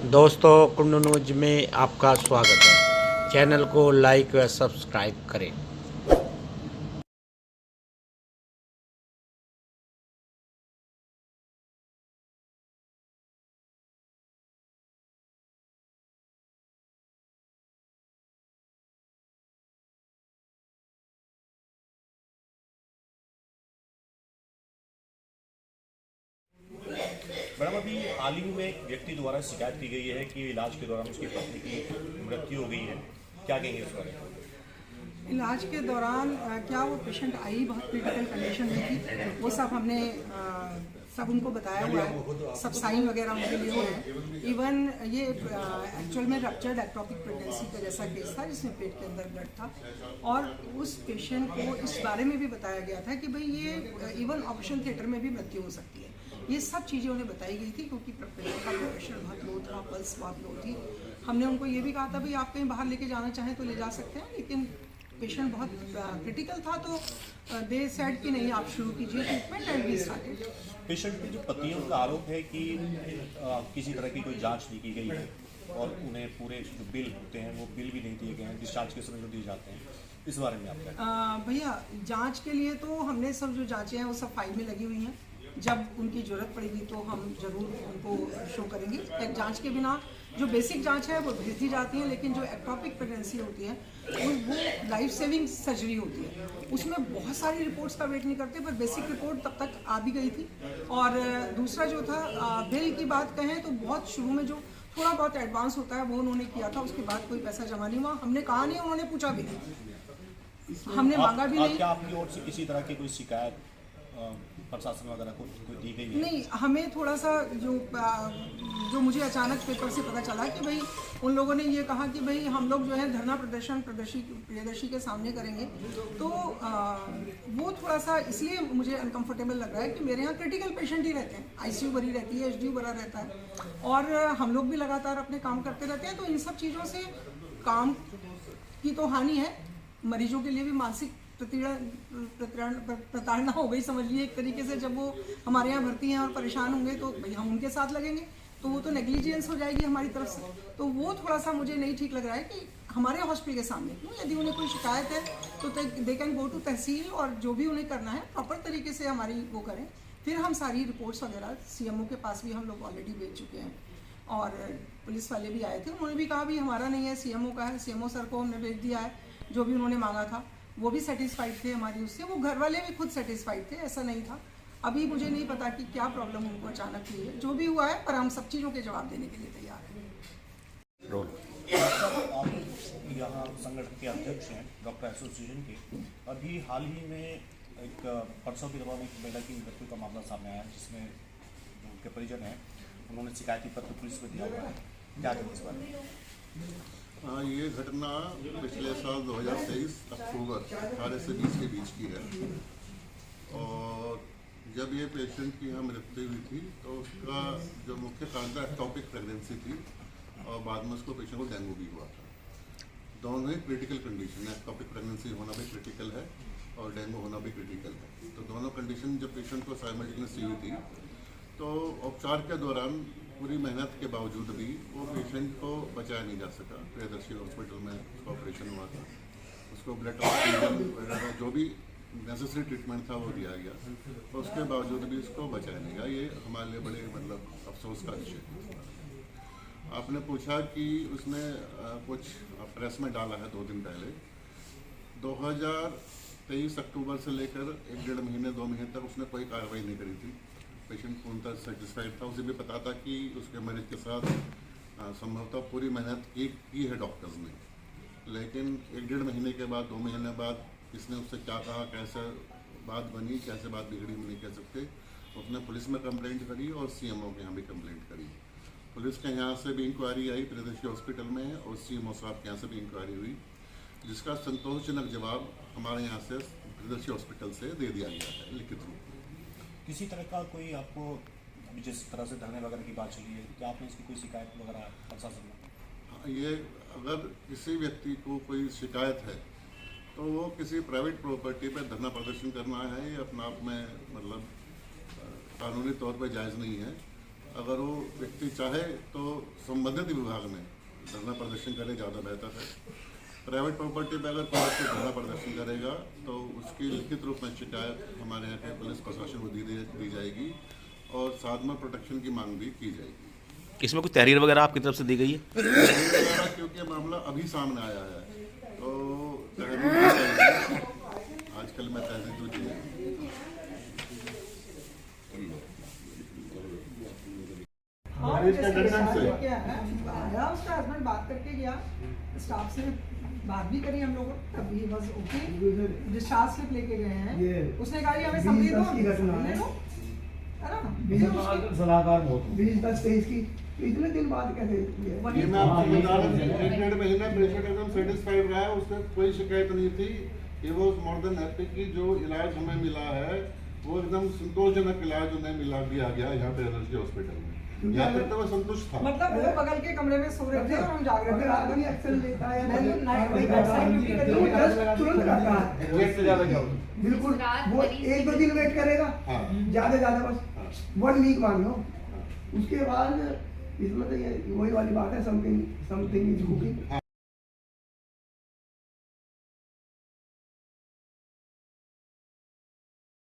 दोस्तों, कुंडू न्यूज में आपका स्वागत है। चैनल को लाइक व सब्सक्राइब करें। मैडम, अभी हाल ही में एक व्यक्ति द्वारा शिकायत की गई है कि इलाज के दौरान उसकी पत्नी की मृत्यु हो गई है। क्या कहेंगे इस बारे में? इलाज के दौरान क्या वो पेशेंट आई बहुत क्रिटिकल कंडीशन में थी, वो सब हमने सब उनको बताया हुआ है, सब साइन वगैरह उनके लिए हुए हैं। इवन ये एक्चुअल में रप्चर्ड एक्टोपिक प्रेगनेंसी का जैसा केस था जिसमें पेट के अंदर ब्लड था, और उस पेशेंट को इस बारे में भी बताया गया था कि भाई ये इवन ऑपरेशन थिएटर में भी मृत्यु हो सकती है। ये सब चीज़ें उन्हें बताई गई थी क्योंकि पेशेंट का प्रेशर बहुत लो था, पल्स बहुत लो थी। हमने उनको ये भी कहा था भाई आप कहीं बाहर लेके जाना चाहें तो ले जा सकते हैं, लेकिन पेशेंट बहुत क्रिटिकल था तो दे सेड कि नहीं आप शुरू कीजिए treatment and we started. Patient की जो पत्नी है उनका आरोप है कि किसी तरह की कोई जांच नहीं की गई है और उन्हें पूरे जो बिल होते हैं वो बिल भी नहीं दिए गए हैं डिस्चार्ज के समय जो दिए जाते हैं। इस बारे में आप क्या? भैया जांच के लिए तो हमने सब जो जांचें हैं वो सब फाइल में लगी हुई हैं, जब उनकी ज़रूरत पड़ेगी तो हम ज़रूर उनको शो करेंगे। एक जांच के बिना जो बेसिक जांच है वो भेज दी जाती है, लेकिन जो एक्टोपिक प्रेगनेंसी होती है वो लाइफ सेविंग सर्जरी होती है, उसमें बहुत सारी रिपोर्ट्स का वेट नहीं करते, पर बेसिक रिपोर्ट तब तक आ भी गई थी। और दूसरा जो था बिल की बात कहें तो बहुत शुरू में जो थोड़ा बहुत एडवांस होता है वो उन्होंने किया था, उसके बाद कोई पैसा जमा नहीं हुआ। हमने कहा नहीं, उन्होंने पूछा भी नहीं, हमने मांगा भी नहीं। क्या आपकी ओर से किसी तरह की कोई शिकायत प्रशासन वगैरह को कोई दी गई है? नहीं, हमें थोड़ा सा जो मुझे अचानक पेपर से पता चला कि भाई उन लोगों ने ये कहा कि भाई हम लोग जो है धरना प्रियदर्शी के सामने करेंगे, तो वो थोड़ा सा इसलिए मुझे अनकंफर्टेबल लग रहा है कि मेरे यहाँ क्रिटिकल पेशेंट ही रहते हैं, आईसीयू भरी रहती है, एचडीयू भरा रहता है, और हम लोग भी लगातार अपने काम करते रहते हैं। तो इन सब चीज़ों से काम की तो हानि है, मरीजों के लिए भी मानसिक प्रताड़ना हो गई समझ लीजिए एक तरीके से। जब वो हमारे यहाँ भर्ती हैं और परेशान होंगे तो भाई हम उनके साथ लगेंगे, तो वो तो नेग्लिजेंस हो जाएगी हमारी तरफ से। तो वो थोड़ा सा मुझे नहीं ठीक लग रहा है कि हमारे हॉस्पिटल के सामने क्यों, यदि उन्हें कोई शिकायत है तो दे कैन गो टू तहसील, और जो भी उन्हें करना है प्रॉपर तरीके से हमारी वो करें। फिर हम सारी रिपोर्ट्स वगैरह सीएमओ के पास भी हम लोग ऑलरेडी भेज चुके हैं, और पुलिस वाले भी आए थे, उन्होंने भी कहा भी हमारा नहीं है, सीएमओ का है। सीएमओ सर को हमने भेज दिया है, जो भी उन्होंने मांगा था वो भी सेटिस्फाइड थे हमारी उससे, वो घर वाले भी खुद सेटिस्फाइड थे, ऐसा नहीं था। अभी मुझे नहीं पता कि क्या प्रॉब्लम उनको अचानक हुई है, जो भी हुआ है, पर हम सब चीज़ों के जवाब देने के लिए तैयार हैं। आप यहाँ संगठन के अध्यक्ष हैं डॉक्टर एसोसिएशन के। अभी हाल ही में एक परसों के दौरान एक महिला की मृत्यु का मामला सामने आया जिसमें जो उनके परिजन हैं उन्होंने शिकायती पत्र पुलिस को दिया हुआ है। क्या करें इस बारे में? ये घटना पिछले साल 2023 अक्टूबर 18 से 20 के बीच की है, और जब ये पेशेंट की यहाँ मृत्यु हुई थी तो उसका जो मुख्य कारण था एक्टोपिक प्रेगनेंसी थी, और बाद में उसको पेशेंट को डेंगू भी हुआ था। दोनों ही क्रिटिकल कंडीशन है, एक्टोपिक प्रेगनेंसी होना भी क्रिटिकल है और डेंगू होना भी क्रिटिकल है। तो दोनों कंडीशन जब पेशेंट को साइमल्टेनियसली हुई थी तो उपचार के दौरान पूरी मेहनत के बावजूद भी वो पेशेंट को बचाया नहीं जा सका। प्रियदर्शी हॉस्पिटल में उसका ऑपरेशन हुआ था, उसको ब्लड ऑक्सीजन वगैरह जो भी नेसेसरी ट्रीटमेंट था वो दिया गया, और उसके बावजूद भी उसको बचाया नहीं गया। ये हमारे लिए बड़े अफसोस का विषय है। आपने पूछा कि उसने कुछ प्रेस में डाला है 2 दिन पहले। 2023 अक्टूबर से लेकर 1-1.5 महीने 2 महीने तक उसने कोई कार्रवाई नहीं करी थी। पेशेंट पूर्णतः सेटिस्फाइड था, उसे भी पता था कि उसके मरीज के साथ संभवतः पूरी मेहनत की है डॉक्टर्स ने, लेकिन 1-1.5 महीने के बाद 2 महीने बाद इसने उससे क्या कहा, कैसे बात बनी, कैसे बात बिगड़ी हम नहीं कह सकते। उसने पुलिस में कंप्लेंट करी और सीएमओ के यहाँ भी कंप्लेंट करी। पुलिस के यहाँ से भी इंक्वायरी आई प्रियदर्शी हॉस्पिटल में, और सीएमओ साहब के यहाँ से भी इंक्वायरी हुई, जिसका संतोषजनक जवाब हमारे यहाँ से प्रियदर्शी हॉस्पिटल से दे दिया गया है लिखित रूप में। किसी तरह का कोई आपको जिस तरह से धरने वगैरह की बात चली है, क्या आपने इसकी कोई शिकायत वगैरह प्रशासन में? ये अगर किसी व्यक्ति को कोई शिकायत है तो वो किसी प्राइवेट प्रॉपर्टी पर धरना प्रदर्शन करना है, ये अपने आप में कानूनी तौर पर जायज़ नहीं है। अगर वो व्यक्ति चाहे तो संबंधित विभाग में धरना प्रदर्शन करे, ज़्यादा बेहतर है। प्राइवेट प्रॉपर्टी पर अगर कोई व्यक्ति धरना प्रदर्शन करेगा तो उसकी लिखित रूप में शिकायत हमारे यहाँ के पुलिस प्रशासन को दी जाएगी और साथ में प्रोटेक्शन की मांग भी की जाएगी। इसमें कुछ तहरीर वगैरह आपकी तरफ से दी गई है? क्योंकि मामला अभी सामने आया है तो तहरीर आजकल मैं तहरीर तो दी है। हाँ, जैसे लेके आया उसका हस्बैंड बात करके गया, स्टाफ से बात भी करी हम लोगों, तभी बस ओके डिस्चार्ज स्लिप लेके गए हैं। उसने कहा कि हमें समझी दो, ले लो, है ना? सलाहकार 20-10-23 की इतने दिन बाद कैसे ये मैं आपको बता रहा हूँ, 1-1.5 महीना पेशेंट एकदम सेटिस्फाइड रहा है, उसमें कोई शिकायत नहीं थी। ये वो मोर देन हैप्पी की जो इलाज हमें मिला है वो एकदम संतोषजनक इलाज उन्हें दिया गया यहाँ पे एनर्जी हॉस्पिटल में। यहाँ तक तो वो संतुष्ट था। मतलब वो बगल के कमरे में सो रहे थे और हम जाग रहे थे। आदमी एक्शन लेता है मैंने नाइट में बेडसाइड ड्यूटी करी है, तुरंत करता है। बिल्कुल वो 1-2 दिन वेट करेगा, ज्यादा बस 1 वीक मान लो, उसके बाद इसमें तो ये वही वाली बात है, समथिंग इज कुकिंग।